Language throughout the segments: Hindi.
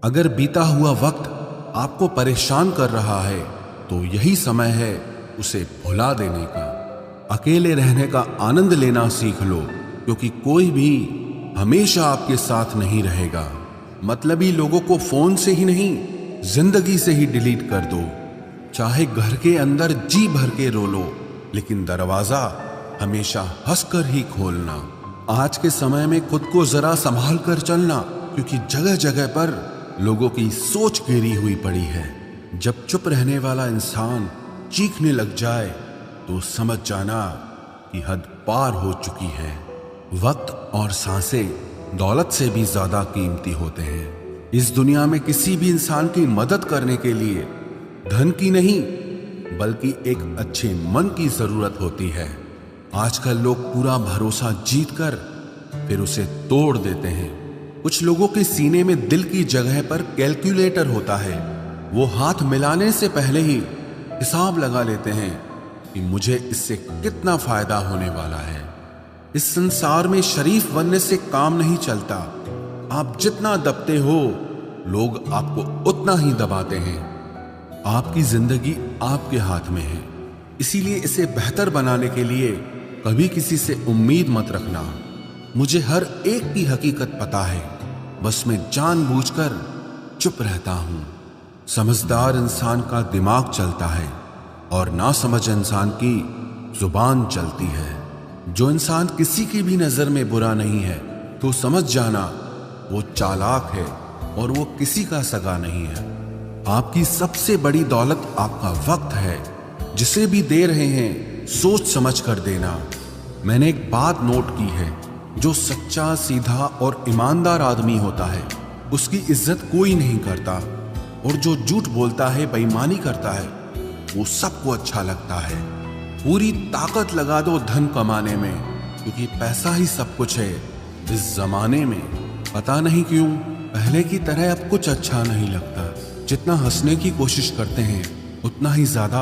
अगर बीता हुआ वक्त आपको परेशान कर रहा है तो यही समय है उसे भुला देने का। अकेले रहने का आनंद लेना सीख लो, क्योंकि कोई भी हमेशा आपके साथ नहीं रहेगा। मतलबी लोगों को फोन से ही नहीं, जिंदगी से ही डिलीट कर दो। चाहे घर के अंदर जी भर के रो लो, लेकिन दरवाजा हमेशा हंसकर ही खोलना। आज के समय में खुद को जरा संभाल कर चलना, क्योंकि जगह जगह पर लोगों की सोच घेरी हुई पड़ी है। जब चुप रहने वाला इंसान चीखने लग जाए तो समझ जाना कि हद पार हो चुकी है। वक्त और सांसें दौलत से भी ज्यादा कीमती होते हैं। इस दुनिया में किसी भी इंसान की मदद करने के लिए धन की नहीं, बल्कि एक अच्छे मन की जरूरत होती है। आजकल लोग पूरा भरोसा जीतकर फिर उसे तोड़ देते हैं। कुछ लोगों के सीने में दिल की जगह पर कैलकुलेटर होता है। वो हाथ मिलाने से पहले ही हिसाब लगा लेते हैं कि मुझे इससे कितना फायदा होने वाला है। इस संसार में शरीफ बनने से काम नहीं चलता। आप जितना दबते हो, लोग आपको उतना ही दबाते हैं। आपकी जिंदगी आपके हाथ में है, इसीलिए इसे बेहतर बनाने के लिए कभी किसी से उम्मीद मत रखना। मुझे हर एक की हकीकत पता है, बस मैं जानबूझकर चुप रहता हूं। समझदार इंसान का दिमाग चलता है और नासमझ इंसान की जुबान चलती है। जो इंसान किसी की भी नजर में बुरा नहीं है तो समझ जाना वो चालाक है और वो किसी का सगा नहीं है। आपकी सबसे बड़ी दौलत आपका वक्त है। जिसे भी दे रहे हैं सोच समझ कर देना। मैंने एक बात नोट की है, जो सच्चा, सीधा और ईमानदार आदमी होता है उसकी इज्जत कोई नहीं करता, और जो झूठ बोलता है, बेईमानी करता है, वो सबको अच्छा लगता है। पूरी ताकत लगा दो धन कमाने में, क्योंकि पैसा ही सब कुछ है इस जमाने में। पता नहीं क्यों पहले की तरह अब कुछ अच्छा नहीं लगता। जितना हंसने की कोशिश करते हैं उतना ही ज्यादा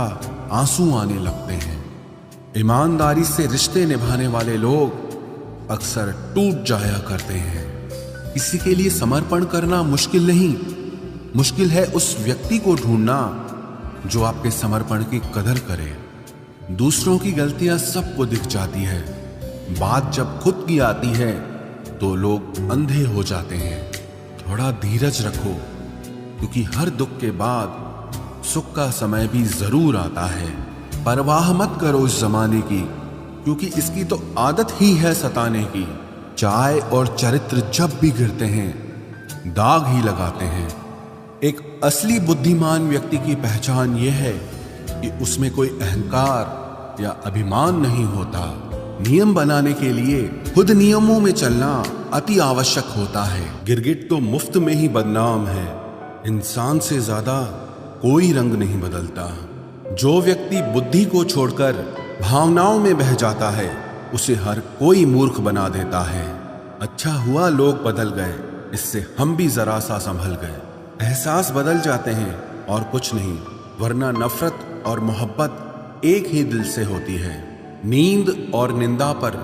आंसू आने लगते हैं। ईमानदारी से रिश्ते निभाने वाले लोग अक्सर टूट जाया करते हैं। किसी के लिए समर्पण करना मुश्किल नहीं, मुश्किल है उस व्यक्ति को ढूंढना जो आपके समर्पण की कदर करे। दूसरों की गलतियां सबको दिख जाती है, बात जब खुद की आती है तो लोग अंधे हो जाते हैं। थोड़ा धीरज रखो, क्योंकि हर दुख के बाद सुख का समय भी जरूर आता है। परवाह मत करो इस जमाने की, क्योंकि इसकी तो आदत ही है सताने की। चाय और चरित्र जब भी गिरते हैं दाग ही लगाते हैं। एक असली बुद्धिमान व्यक्ति की पहचान यह है कि उसमें कोई अहंकार या अभिमान नहीं होता। नियम बनाने के लिए खुद नियमों में चलना अति आवश्यक होता है। गिरगिट तो मुफ्त में ही बदनाम है, इंसान से ज्यादा कोई रंग नहीं बदलता। जो व्यक्ति बुद्धि को छोड़कर भावनाओं में बह जाता है उसे हर कोई मूर्ख बना देता है। अच्छा हुआ लोग बदल गए, इससे हम भी जरा सा संभल गए। एहसास बदल जाते हैं और कुछ नहीं, वरना नफरत और मोहब्बत एक ही दिल से होती है। नींद और निंदा पर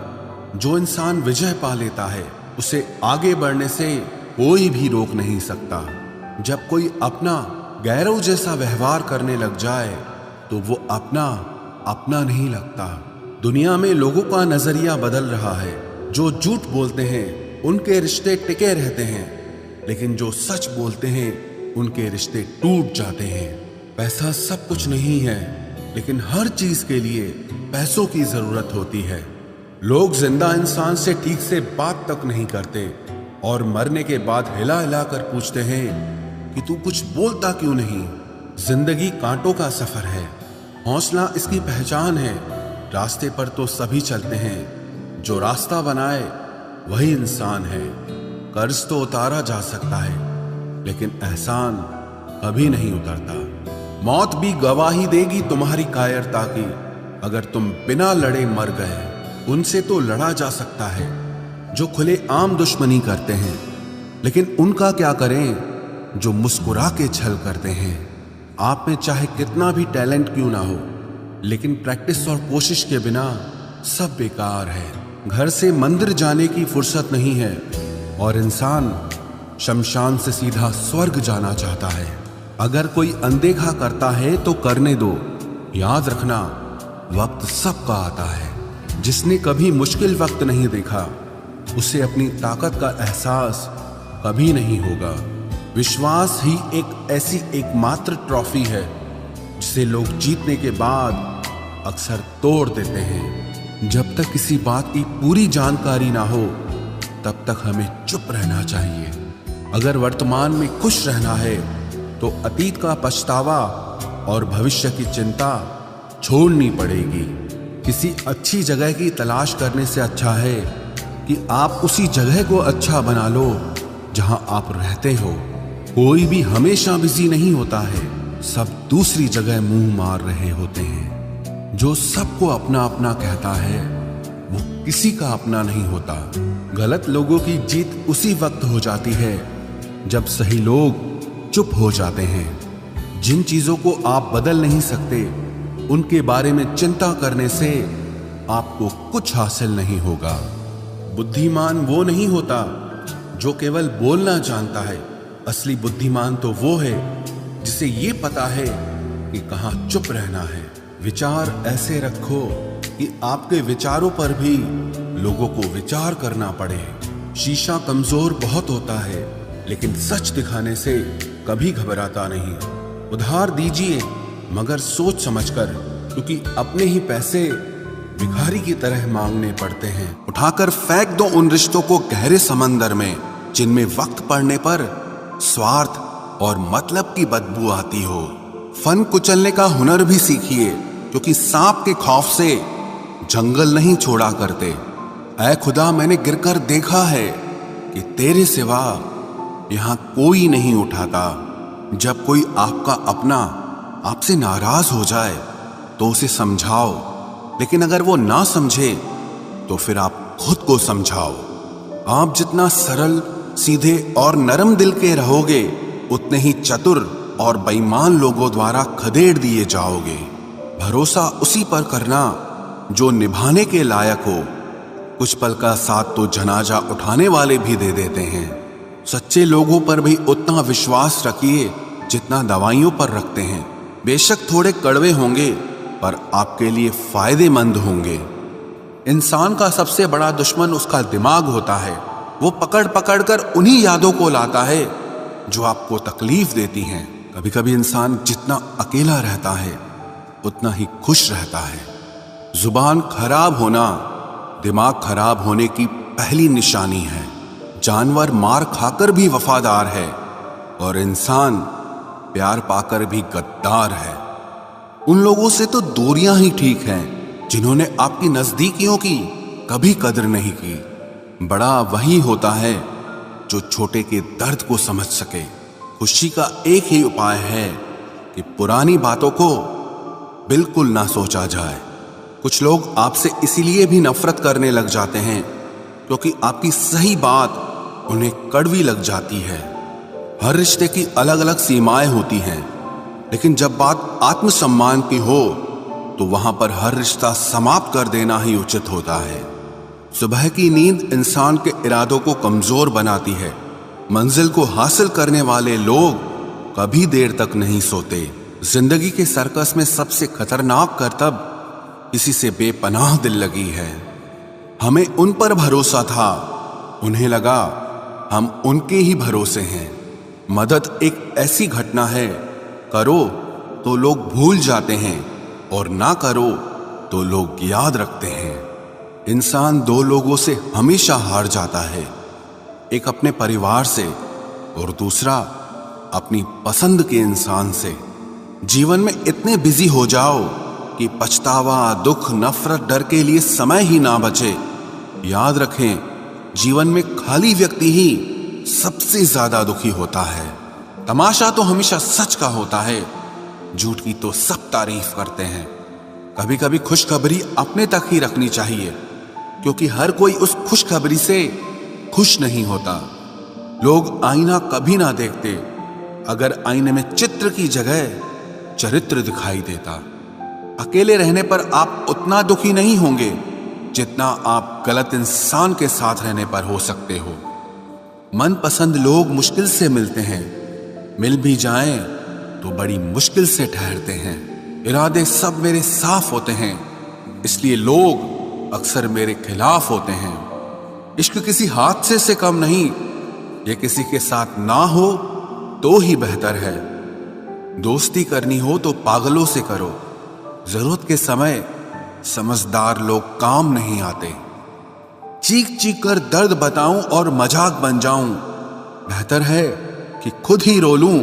जो इंसान विजय पा लेता है उसे आगे बढ़ने से कोई भी रोक नहीं सकता। जब कोई अपना गैरों जैसा व्यवहार करने लग जाए तो वो अपना नहीं लगता। दुनिया में लोगों का नजरिया बदल रहा है। जो झूठ बोलते हैं उनके रिश्ते टिके रहते हैं, लेकिन जो सच बोलते हैं उनके रिश्ते टूट जाते हैं। पैसा सब कुछ नहीं है, लेकिन हर चीज के लिए पैसों की जरूरत होती है। लोग जिंदा इंसान से ठीक से बात तक नहीं करते और मरने के बाद हिला हिला कर पूछते हैं कि तू कुछ बोलता क्यों नहीं। जिंदगी कांटों का सफर है, हौसला इसकी पहचान है। रास्ते पर तो सभी चलते हैं, जो रास्ता बनाए वही इंसान है। कर्ज तो उतारा जा सकता है, लेकिन एहसान कभी नहीं उतरता। मौत भी गवाही देगी तुम्हारी कायरता की। अगर तुम बिना लड़े मर गए, उनसे तो लड़ा जा सकता है जो खुले आम दुश्मनी करते हैं, लेकिन उनका क्या करें जो मुस्कुरा के छल करते हैं। आप में चाहे कितना भी टैलेंट क्यों ना हो, लेकिन प्रैक्टिस और कोशिश के बिना सब बेकार है। घर से मंदिर जाने की फुर्सत नहीं है और इंसान शमशान से सीधा स्वर्ग जाना चाहता है। अगर कोई अनदेखा करता है तो करने दो। याद रखना, वक्त सबका आता है। जिसने कभी मुश्किल वक्त नहीं देखा, उसे अपनी ताकत का एहसास कभी नहीं होगा। विश्वास ही एक ऐसी एकमात्र ट्रॉफी है जिसे लोग जीतने के बाद अक्सर तोड़ देते हैं। जब तक किसी बात की पूरी जानकारी ना हो, तब तक हमें चुप रहना चाहिए। अगर वर्तमान में खुश रहना है तो अतीत का पछतावा और भविष्य की चिंता छोड़नी पड़ेगी। किसी अच्छी जगह की तलाश करने से अच्छा है कि आप उसी जगह को अच्छा बना लो जहां आप रहते हो। कोई भी हमेशा बिजी नहीं होता है, सब दूसरी जगह मुंह मार रहे होते हैं। जो सबको अपना अपना कहता है, वो किसी का अपना नहीं होता। गलत लोगों की जीत उसी वक्त हो जाती है जब सही लोग चुप हो जाते हैं। जिन चीजों को आप बदल नहीं सकते, उनके बारे में चिंता करने से आपको कुछ हासिल नहीं होगा। बुद्धिमान वो नहीं होता जो केवल बोलना जानता है। असली बुद्धिमान तो वो है जिसे ये पता है कि कहाँ चुप रहना है। विचार ऐसे रखो कि आपके विचारों पर भी लोगों को विचार करना पड़े। शीशा कमजोर बहुत होता है, लेकिन सच दिखाने से कभी घबराता नहीं। उधार दीजिए, मगर सोच समझकर, क्योंकि अपने ही पैसे भिखारी की तरह मांगने पड़ते हैं। उठाकर फेंक दो उन रिश्तों को गहरे समंदर में, जिनमें वक्त पड़ने पर स्वार्थ और मतलब की बदबू आती हो। फन कुचलने का हुनर भी सीखिए, क्योंकि सांप के खौफ से जंगल नहीं छोड़ा करते। ऐ खुदा, मैंने गिरकर देखा है कि तेरे सिवा यहां कोई नहीं उठाता। जब कोई आपका अपना आपसे नाराज हो जाए तो उसे समझाओ, लेकिन अगर वो ना समझे तो फिर आप खुद को समझाओ। आप जितना सरल, सीधे और नरम दिल के रहोगे, उतने ही चतुर और बेईमान लोगों द्वारा खदेड़ दिए जाओगे। भरोसा उसी पर करना जो निभाने के लायक हो। कुछ पल का साथ तो जनाजा उठाने वाले भी दे देते हैं। सच्चे लोगों पर भी उतना विश्वास रखिए जितना दवाइयों पर रखते हैं। बेशक थोड़े कड़वे होंगे, पर आपके लिए फायदेमंद होंगे। इंसान का सबसे बड़ा दुश्मन उसका दिमाग होता है। वो पकड़ पकड़ कर उन्हीं यादों को लाता है जो आपको तकलीफ देती हैं। कभी कभी इंसान जितना अकेला रहता है, उतना ही खुश रहता है। जुबान खराब होना दिमाग खराब होने की पहली निशानी है। जानवर मार खाकर भी वफादार है, और इंसान प्यार पाकर भी गद्दार है। उन लोगों से तो दूरियां ही ठीक हैं जिन्होंने आपकी नजदीकियों की कभी कदर नहीं की। बड़ा वही होता है जो छोटे के दर्द को समझ सके। खुशी का एक ही उपाय है कि पुरानी बातों को बिल्कुल ना सोचा जाए। कुछ लोग आपसे इसीलिए भी नफरत करने लग जाते हैं क्योंकि आपकी सही बात उन्हें कड़वी लग जाती है। हर रिश्ते की अलग अलग सीमाएं होती हैं, लेकिन जब बात आत्मसम्मान की हो तो वहां पर हर रिश्ता समाप्त कर देना ही उचित होता है। सुबह की नींद इंसान के इरादों को कमजोर बनाती है। मंजिल को हासिल करने वाले लोग कभी देर तक नहीं सोते। जिंदगी के सर्कस में सबसे खतरनाक करतब किसी से बेपनाह दिल लगी है। हमें उन पर भरोसा था, उन्हें लगा हम उनके ही भरोसे हैं। मदद एक ऐसी घटना है, करो तो लोग भूल जाते हैं और ना करो तो लोग याद रखते हैं। इंसान दो लोगों से हमेशा हार जाता है, एक अपने परिवार से और दूसरा अपनी पसंद के इंसान से। जीवन में इतने बिजी हो जाओ कि पछतावा, दुख, नफरत, डर के लिए समय ही ना बचे। याद रखें, जीवन में खाली व्यक्ति ही सबसे ज्यादा दुखी होता है। तमाशा तो हमेशा सच का होता है, झूठ की तो सब तारीफ करते हैं। कभी कभी खुशखबरी अपने तक ही रखनी चाहिए, क्योंकि हर कोई उस खुशखबरी से खुश नहीं होता। लोग आईना कभी ना देखते अगर आईने में चित्र की जगह चरित्र दिखाई देता। अकेले रहने पर आप उतना दुखी नहीं होंगे जितना आप गलत इंसान के साथ रहने पर हो सकते हो। मनपसंद लोग मुश्किल से मिलते हैं, मिल भी जाएं तो बड़ी मुश्किल से ठहरते हैं। इरादे सब मेरे साफ होते हैं, इसलिए लोग अक्सर मेरे खिलाफ होते हैं। इश्क किसी हादसे से कम नहीं, ये किसी के साथ ना हो तो ही बेहतर है। दोस्ती करनी हो तो पागलों से करो, जरूरत के समय समझदार लोग काम नहीं आते। चीख चीख कर दर्द बताऊं और मजाक बन जाऊं, बेहतर है कि खुद ही रो लूं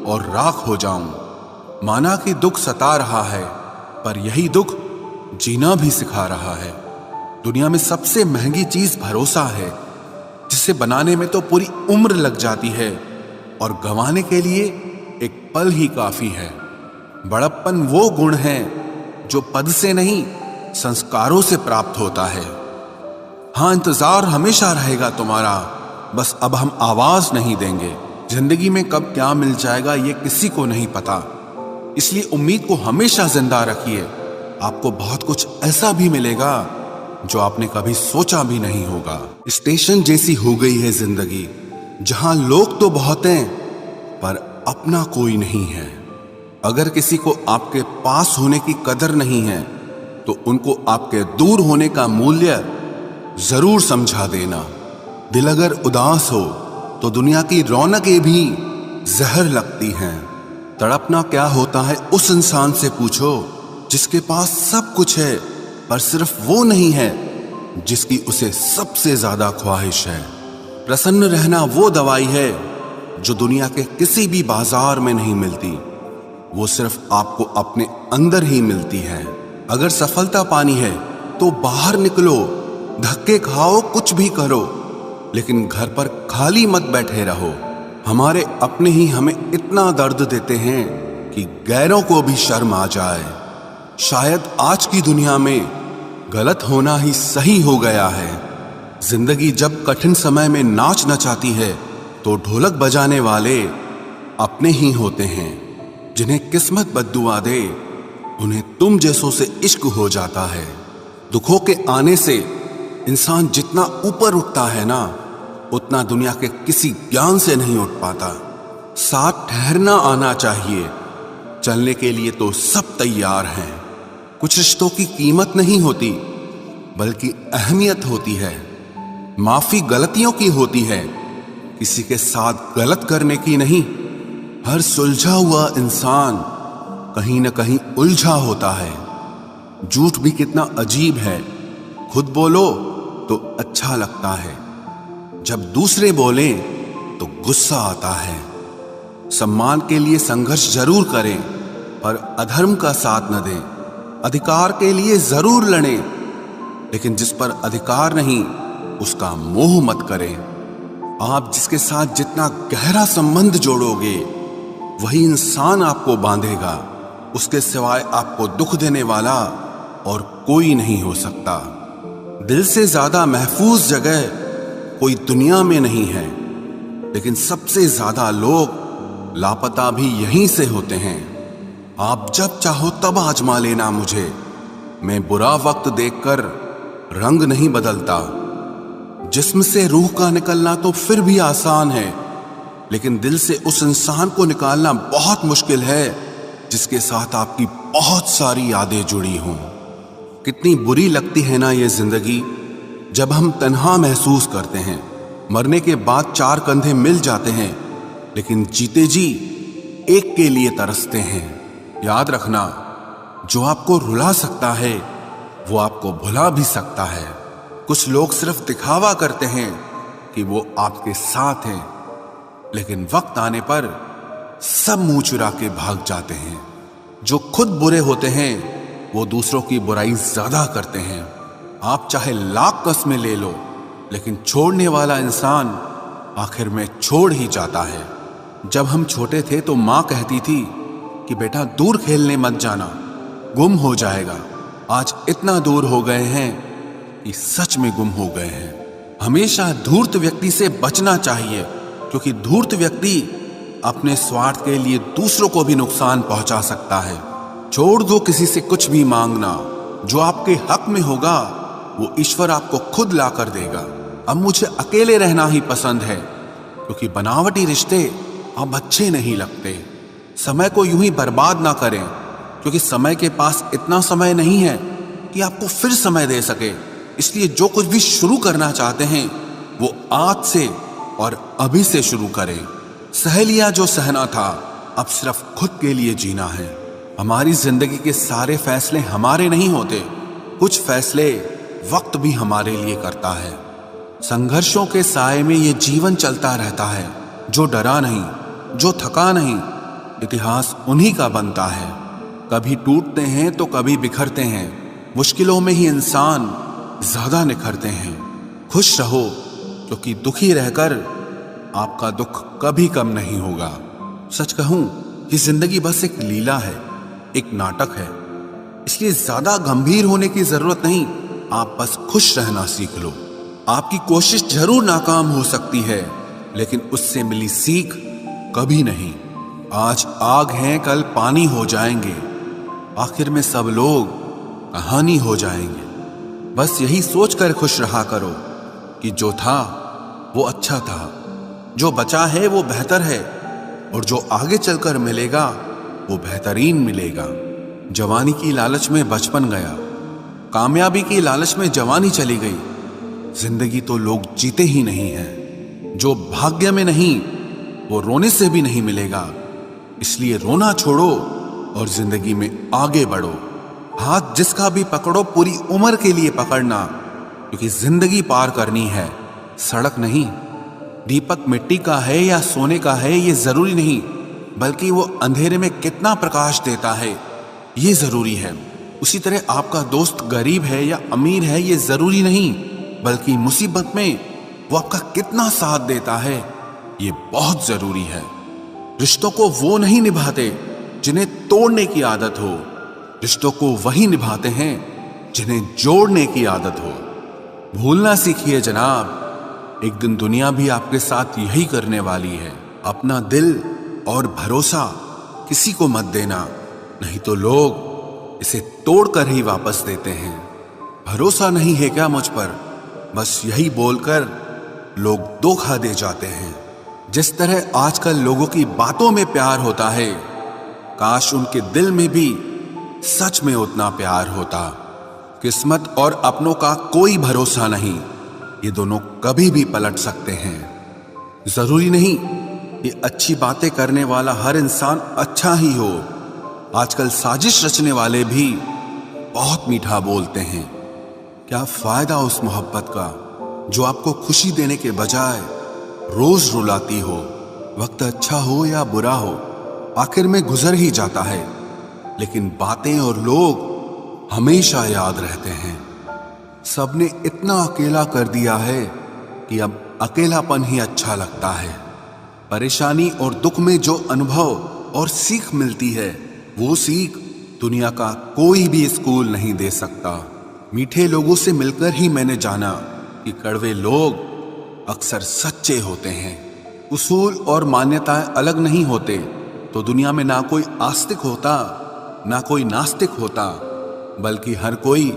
और राख हो जाऊं। माना कि दुख सता रहा है, पर यही दुख जीना भी सिखा रहा है। दुनिया में सबसे महंगी चीज भरोसा है, जिसे बनाने में तो पूरी उम्र लग जाती है और गंवाने के लिए एक पल ही काफी है। बड़प्पन वो गुण है जो पद से नहीं, संस्कारों से प्राप्त होता है। हाँ, इंतजार हमेशा रहेगा तुम्हारा, बस अब हम आवाज नहीं देंगे। जिंदगी में कब क्या मिल जाएगा ये किसी को नहीं पता, इसलिए उम्मीद को हमेशा जिंदा रखिए। आपको बहुत कुछ ऐसा भी मिलेगा जो आपने कभी सोचा भी नहीं होगा। स्टेशन जैसी हो गई है जिंदगी, जहां लोग तो बहुत हैं पर अपना कोई नहीं है। अगर किसी को आपके पास होने की कदर नहीं है तो उनको आपके दूर होने का मूल्य जरूर समझा देना। दिल अगर उदास हो तो दुनिया की रौनकें भी जहर लगती हैं। तड़पना क्या होता है उस इंसान से पूछो जिसके पास सब कुछ है, पर सिर्फ वो नहीं है जिसकी उसे सबसे ज्यादा ख्वाहिश है। प्रसन्न रहना वो दवाई है जो दुनिया के किसी भी बाजार में नहीं मिलती, वो सिर्फ आपको अपने अंदर ही मिलती है। अगर सफलता पानी है तो बाहर निकलो, धक्के खाओ, कुछ भी करो, लेकिन घर पर खाली मत बैठे रहो। हमारे अपने ही हमें इतना दर्द देते हैं कि गैरों को भी शर्म आ जाए। शायद आज की दुनिया में गलत होना ही सही हो गया है। जिंदगी जब कठिन समय में नाच नचाती है तो ढोलक बजाने वाले अपने ही होते हैं। जिन्हें किस्मत बद्दुआ दे उन्हें तुम जैसों से इश्क हो जाता है। दुखों के आने से इंसान जितना ऊपर उठता है ना, उतना दुनिया के किसी ज्ञान से नहीं उठ पाता। साथ ठहरना आना चाहिए, चलने के लिए तो सब तैयार हैं। कुछ रिश्तों की कीमत नहीं होती बल्कि अहमियत होती है। माफी गलतियों की होती है, किसी के साथ गलत करने की नहीं। हर सुलझा हुआ इंसान कहीं न कहीं उलझा होता है। झूठ भी कितना अजीब है, खुद बोलो तो अच्छा लगता है, जब दूसरे बोलें तो गुस्सा आता है। सम्मान के लिए संघर्ष जरूर करें, पर अधर्म का साथ न दें। अधिकार के लिए जरूर लड़ें, लेकिन जिस पर अधिकार नहीं उसका मोह मत करें। आप जिसके साथ जितना गहरा संबंध जोड़ोगे वही इंसान आपको बांधेगा। उसके सिवाय आपको दुख देने वाला और कोई नहीं हो सकता। दिल से ज्यादा महफूज जगह कोई दुनिया में नहीं है, लेकिन सबसे ज्यादा लोग लापता भी यहीं से होते हैं। आप जब चाहो तब आजमा लेना मुझे, मैं बुरा वक्त देखकर रंग नहीं बदलता। जिस्म से रूह का निकलना तो फिर भी आसान है, लेकिन दिल से उस इंसान को निकालना बहुत मुश्किल है जिसके साथ आपकी बहुत सारी यादें जुड़ी हों। कितनी बुरी लगती है ना ये जिंदगी, जब हम तन्हा महसूस करते हैं। मरने के बाद चार कंधे मिल जाते हैं, लेकिन जीते जी एक के लिए तरसते हैं। याद रखना, जो आपको रुला सकता है वो आपको भुला भी सकता है। कुछ लोग सिर्फ दिखावा करते हैं कि वो आपके साथ हैं, लेकिन वक्त आने पर सब मुंह चुरा के भाग जाते हैं। जो खुद बुरे होते हैं वो दूसरों की बुराई ज्यादा करते हैं। आप चाहे लाख कस्में ले लो, लेकिन छोड़ने वाला इंसान आखिर में छोड़ ही जाता है। जब हम छोटे थे तो माँ कहती थी कि बेटा दूर खेलने मत जाना, गुम हो जाएगा। आज इतना दूर हो गए हैं कि सच में गुम हो गए हैं। हमेशा धूर्त व्यक्ति से बचना चाहिए, क्योंकि धूर्त व्यक्ति अपने स्वार्थ के लिए दूसरों को भी नुकसान पहुंचा सकता है। छोड़ दो किसी से कुछ भी मांगना, जो आपके हक में होगा वो ईश्वर आपको खुद ला कर देगा। अब मुझे अकेले रहना ही पसंद है, क्योंकि बनावटी रिश्ते अब अच्छे नहीं लगते। समय को यूं ही बर्बाद ना करें, क्योंकि समय के पास इतना समय नहीं है कि आपको फिर समय दे सके। इसलिए जो कुछ भी शुरू करना चाहते हैं वो आज से और अभी से शुरू करें। सह लिया जो सहना था, अब सिर्फ खुद के लिए जीना है। हमारी जिंदगी के सारे फैसले हमारे नहीं होते, कुछ फैसले वक्त भी हमारे लिए करता है। संघर्षों के साए में ये जीवन चलता रहता है। जो डरा नहीं, जो थका नहीं, इतिहास उन्हीं का बनता है। कभी टूटते हैं तो कभी बिखरते हैं, मुश्किलों में ही इंसान ज्यादा निखरते हैं। खुश रहो, क्योंकि दुखी रहकर आपका दुख कभी कम नहीं होगा। सच कहूं कि जिंदगी बस एक लीला है, एक नाटक है। इसलिए ज्यादा गंभीर होने की जरूरत नहीं, आप बस खुश रहना सीख लो। आपकी कोशिश जरूर नाकाम हो सकती है, लेकिन उससे मिली सीख कभी नहीं। आज आग हैं, कल पानी हो जाएंगे, आखिर में सब लोग कहानी हो जाएंगे। बस यही सोचकर खुश रहा करो कि जो था वो अच्छा था, जो बचा है वो बेहतर है, और जो आगे चलकर मिलेगा वो बेहतरीन मिलेगा। जवानी की लालच में बचपन गया, कामयाबी की लालच में जवानी चली गई। जिंदगी तो लोग जीते ही नहीं हैं। जो भाग्य में नहीं वो रोने से भी नहीं मिलेगा। इसलिए रोना छोड़ो और जिंदगी में आगे बढ़ो। हाथ जिसका भी पकड़ो पूरी उम्र के लिए पकड़ना, क्योंकि जिंदगी पार करनी है, सड़क नहीं। दीपक मिट्टी का है या सोने का है ये जरूरी नहीं, बल्कि वो अंधेरे में कितना प्रकाश देता है ये जरूरी है। उसी तरह आपका दोस्त गरीब है या अमीर है ये जरूरी नहीं, बल्कि मुसीबत में वो आपका कितना साथ देता है ये बहुत जरूरी है। रिश्तों को वो नहीं निभाते जिन्हें तोड़ने की आदत हो, रिश्तों को वही निभाते हैं जिन्हें जोड़ने की आदत हो। भूलना सीखिए जनाब, एक दिन दुनिया भी आपके साथ यही करने वाली है। अपना दिल और भरोसा किसी को मत देना, नहीं तो लोग इसे तोड़कर ही वापस देते हैं। भरोसा नहीं है क्या मुझ पर, बस यही बोलकर लोग धोखा दे जाते हैं। जिस तरह आजकल लोगों की बातों में प्यार होता है, काश उनके दिल में भी सच में उतना प्यार होता। किस्मत और अपनों का कोई भरोसा नहीं, ये दोनों कभी भी पलट सकते हैं। जरूरी नहीं कि अच्छी बातें करने वाला हर इंसान अच्छा ही हो। आजकल साजिश रचने वाले भी बहुत मीठा बोलते हैं। क्या फायदा उस मोहब्बत का जो आपको खुशी देने के बजाय रोज रुलाती हो। वक्त अच्छा हो या बुरा हो, आखिर में गुजर ही जाता है, लेकिन बातें और लोग हमेशा याद रहते हैं। सबने इतना अकेला कर दिया है कि अब अकेलापन ही अच्छा लगता है। परेशानी और दुख में जो अनुभव और सीख मिलती है, वो सीख दुनिया का कोई भी स्कूल नहीं दे सकता। मीठे लोगों से मिलकर ही मैंने जाना कि कड़वे लोग अक्सर सच्चे होते हैं। उसूल और मान्यताएं अलग नहीं होते तो दुनिया में ना कोई आस्तिक होता ना कोई नास्तिक होता, बल्कि हर कोई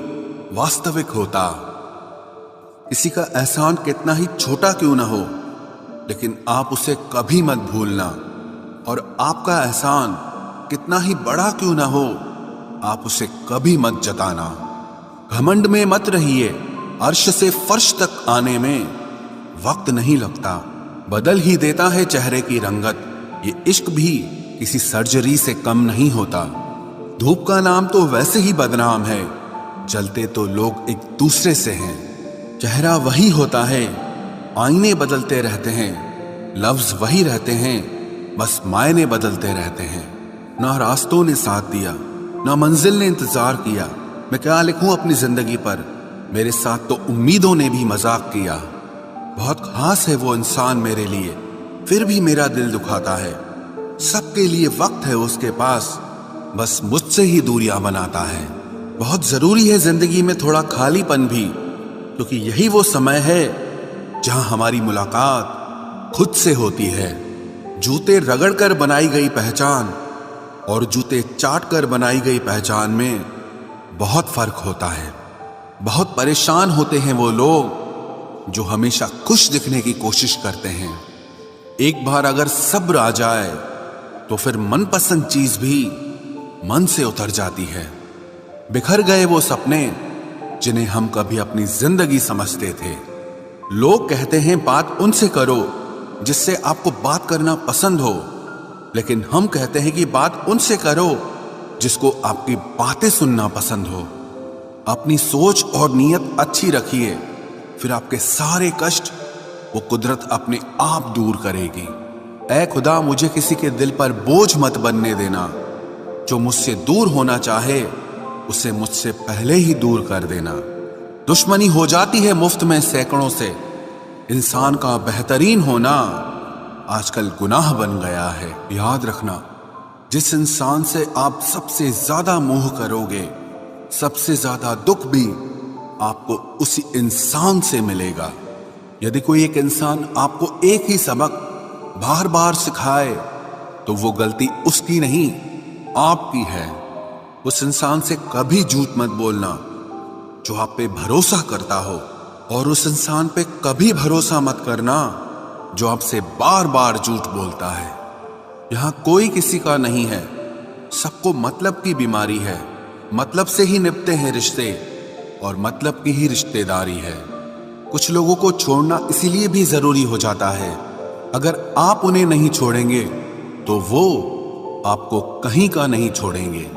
वास्तविक होता। किसी का एहसान कितना ही छोटा क्यों ना हो, लेकिन आप उसे कभी मत भूलना। और आपका एहसान कितना ही बड़ा क्यों ना हो, आप उसे कभी मत जताना। घमंड में मत रहिए, अर्श से फर्श तक आने में वक्त नहीं लगता, बदल ही देता है चेहरे की रंगत। ये इश्क भी किसी सर्जरी से कम नहीं होता। धूप का नाम तो वैसे ही बदनाम है, जलते तो लोग एक दूसरे से हैं। चेहरा वही होता है, आईने बदलते रहते हैं, लफ्ज वही रहते हैं, बस मायने बदलते रहते हैं। ना रास्तों ने साथ दिया, ना मंजिल ने इंतजार किया। मैं क्या लिखूं अपनी जिंदगी पर, मेरे साथ तो उम्मीदों ने भी मजाक किया। बहुत खास है वो इंसान मेरे लिए, फिर भी मेरा दिल दुखाता है। सबके लिए वक्त है उसके पास, बस मुझसे ही दूरियां बनाता है। बहुत जरूरी है जिंदगी में थोड़ा खालीपन भी, क्योंकि यही वो समय है जहां हमारी मुलाकात खुद से होती है। जूते रगड़ कर बनाई गई पहचान और जूते चाट कर बनाई गई पहचान में बहुत फर्क होता है। बहुत परेशान होते हैं वो लोग जो हमेशा खुश दिखने की कोशिश करते हैं। एक बार अगर सब्र आ जाए तो फिर मनपसंद चीज भी मन से उतर जाती है। बिखर गए वो सपने जिन्हें हम कभी अपनी जिंदगी समझते थे। लोग कहते हैं बात उनसे करो जिससे आपको बात करना पसंद हो, लेकिन हम कहते हैं कि बात उनसे करो जिसको आपकी बातें सुनना पसंद हो। अपनी सोच और नीयत अच्छी रखिए, फिर आपके सारे कष्ट वो कुदरत अपने आप दूर करेगी। ऐ खुदा, मुझे किसी के दिल पर बोझ मत बनने देना। जो मुझसे दूर होना चाहे उसे मुझसे पहले ही दूर कर देना। दुश्मनी हो जाती है मुफ्त में सैकड़ों से। इंसान का बेहतरीन होना आजकल गुनाह बन गया है। याद रखना, जिस इंसान से आप सबसे ज्यादा मोह करोगे, सबसे ज्यादा दुख भी आपको उसी इंसान से मिलेगा। यदि कोई एक इंसान आपको एक ही सबक बार बार सिखाए तो वो गलती उसकी नहीं, आपकी है। उस इंसान से कभी झूठ मत बोलना जो आप पे भरोसा करता हो, और उस इंसान पे कभी भरोसा मत करना जो आपसे बार बार झूठ बोलता है। यहां कोई किसी का नहीं है, सबको मतलब की बीमारी है। मतलब से ही निपटे हैं रिश्ते, और मतलब की ही रिश्तेदारी है। कुछ लोगों को छोड़ना इसीलिए भी जरूरी हो जाता है, अगर आप उन्हें नहीं छोड़ेंगे तो वो आपको कहीं का नहीं छोड़ेंगे।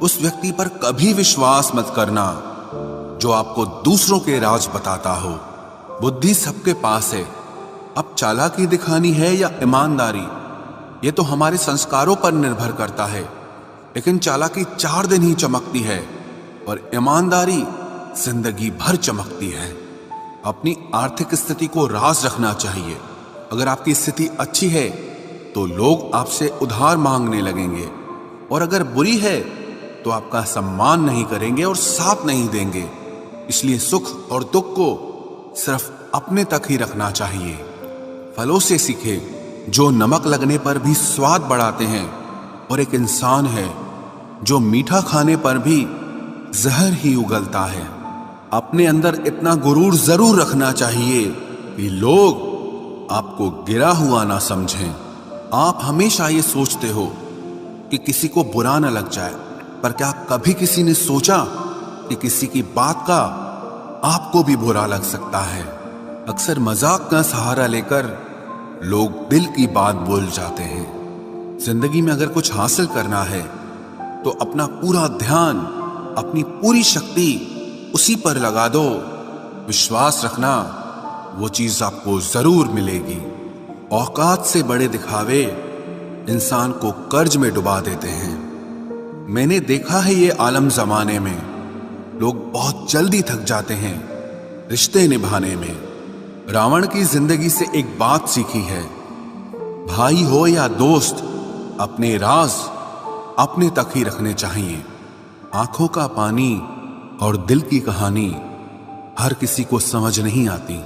उस व्यक्ति पर कभी विश्वास मत करना जो आपको दूसरों के राज बताता हो। बुद्धि सबके पास है, अब चालाकी दिखानी है या ईमानदारी, ये तो हमारे संस्कारों पर निर्भर करता है। लेकिन चालाकी 4 दिन ही चमकती है और ईमानदारी जिंदगी भर चमकती है। अपनी आर्थिक स्थिति को राज रखना चाहिए। अगर आपकी स्थिति अच्छी है तो लोग आपसे उधार मांगने लगेंगे, और अगर बुरी है तो आपका सम्मान नहीं करेंगे और साथ नहीं देंगे। इसलिए सुख और दुख को सिर्फ अपने तक ही रखना चाहिए। फलों से सीखे जो नमक लगने पर भी स्वाद बढ़ाते हैं, और एक इंसान है जो मीठा खाने पर भी जहर ही उगलता है। अपने अंदर इतना गुरूर जरूर रखना चाहिए कि लोग आपको गिरा हुआ ना समझें। आप हमेशा ये सोचते हो कि किसी को बुरा ना लग जाए, पर क्या कभी किसी ने सोचा कि किसी की बात का आपको भी बुरा लग सकता है? अक्सर मजाक का सहारा लेकर लोग दिल की बात बोल जाते हैं। जिंदगी में अगर कुछ हासिल करना है तो अपना पूरा ध्यान, अपनी पूरी शक्ति उसी पर लगा दो। विश्वास रखना, वो चीज आपको जरूर मिलेगी। औकात से बड़े दिखावे इंसान को कर्ज में डुबा देते हैं। मैंने देखा है ये आलम जमाने में लोग बहुत जल्दी थक जाते हैं रिश्ते निभाने में। रावण की जिंदगी से एक बात सीखी है, भाई हो या दोस्त, अपने राज अपने तक ही रखने चाहिए। आंखों का पानी और दिल की कहानी हर किसी को समझ नहीं आती।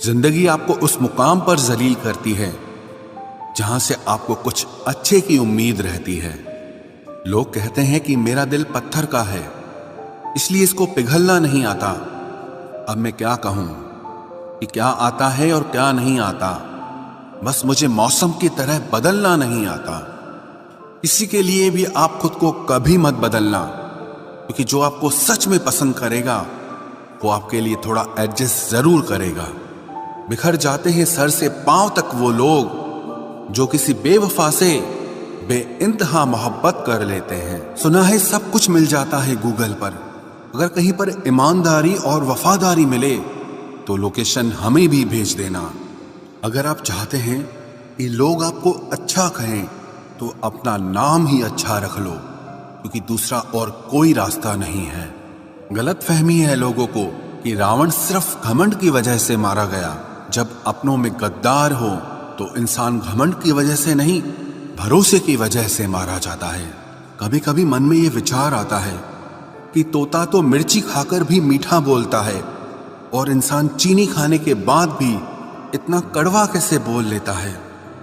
जिंदगी आपको उस मुकाम पर जलील करती है जहां से आपको कुछ अच्छे की उम्मीद रहती है। लोग कहते हैं कि मेरा दिल पत्थर का है, इसलिए इसको पिघलना नहीं आता। अब मैं क्या कहूं कि क्या आता है और क्या नहीं आता। बस मुझे मौसम की तरह बदलना नहीं आता। किसी के लिए भी आप खुद को कभी मत बदलना, क्योंकि जो आपको सच में पसंद करेगा वो आपके लिए थोड़ा एडजस्ट जरूर करेगा। बिखर जाते हैं सर से पांव तक वो लोग जो किसी बेवफा से बेइंतहा मोहब्बत कर लेते हैं। सुना है सब कुछ मिल जाता है गूगल पर। अगर कहीं पर ईमानदारी और वफादारी मिले तो लोकेशन हमें भी भेज देना। अगर आप चाहते हैं कि लोग आपको अच्छा कहें तो अपना नाम ही अच्छा रख लो, क्योंकि दूसरा और कोई रास्ता नहीं है। गलत फहमी है लोगों को कि रावण सिर्फ घमंड की वजह से मारा गया। जब अपनों में गद्दार हो तो इंसान घमंड की वजह से नहीं, भरोसे की वजह से मारा जाता है। कभी कभी मन में ये विचार आता है कि तोता तो मिर्ची खाकर भी मीठा बोलता है, और इंसान चीनी खाने के बाद भी इतना कड़वा कैसे बोल लेता है।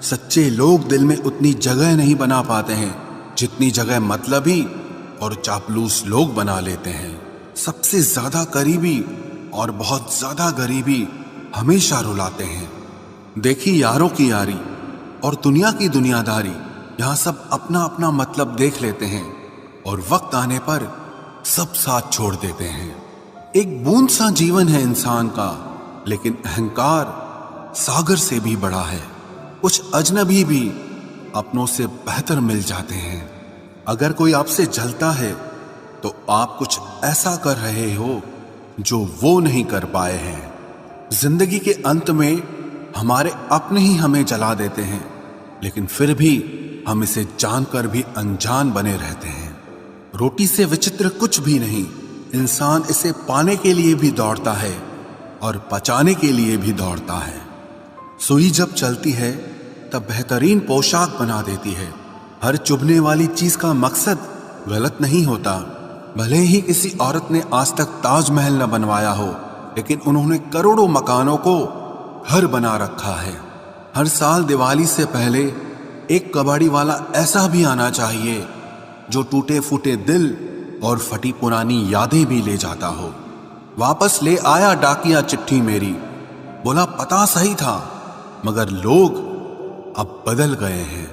सच्चे लोग दिल में उतनी जगह नहीं बना पाते हैं जितनी जगह मतलबी और चापलूस लोग बना लेते हैं। सबसे ज्यादा करीबी और बहुत ज्यादा गरीबी हमेशा रुलाते हैं। देखी यारों की यारी और दुनिया की दुनियादारी, यहाँ सब अपना अपना मतलब देख लेते हैं और वक्त आने पर सब साथ छोड़ देते हैं। एक बूंद सा जीवन है इंसान का, लेकिन अहंकार सागर से भी बड़ा है। कुछ अजनबी भी अपनों से बेहतर मिल जाते हैं। अगर कोई आपसे जलता है तो आप कुछ ऐसा कर रहे हो जो वो नहीं कर पाए हैं। जिंदगी के अंत में हमारे अपने ही हमें जला देते हैं, लेकिन फिर भी हम इसे जानकर भी अनजान बने रहते हैं। रोटी से विचित्र कुछ भी नहीं। इंसान इसे पाने के लिए भी दौड़ता है और पचाने के लिए भी दौड़ता है। सुई जब चलती है तब बेहतरीन पोशाक बना देती है। हर चुभने वाली चीज का मकसद गलत नहीं होता। भले ही किसी औरत ने आज तक ताजमहल न बनवाया हो, लेकिन उन्होंने करोड़ों मकानों को घर बना रखा है। हर साल दिवाली से पहले एक कबाड़ी वाला ऐसा भी आना चाहिए जो टूटे फूटे दिल और फटी पुरानी यादें भी ले जाता हो। वापस ले आया डाकिया चिट्ठी मेरी, बोला पता सही था, मगर लोग अब बदल गए हैं।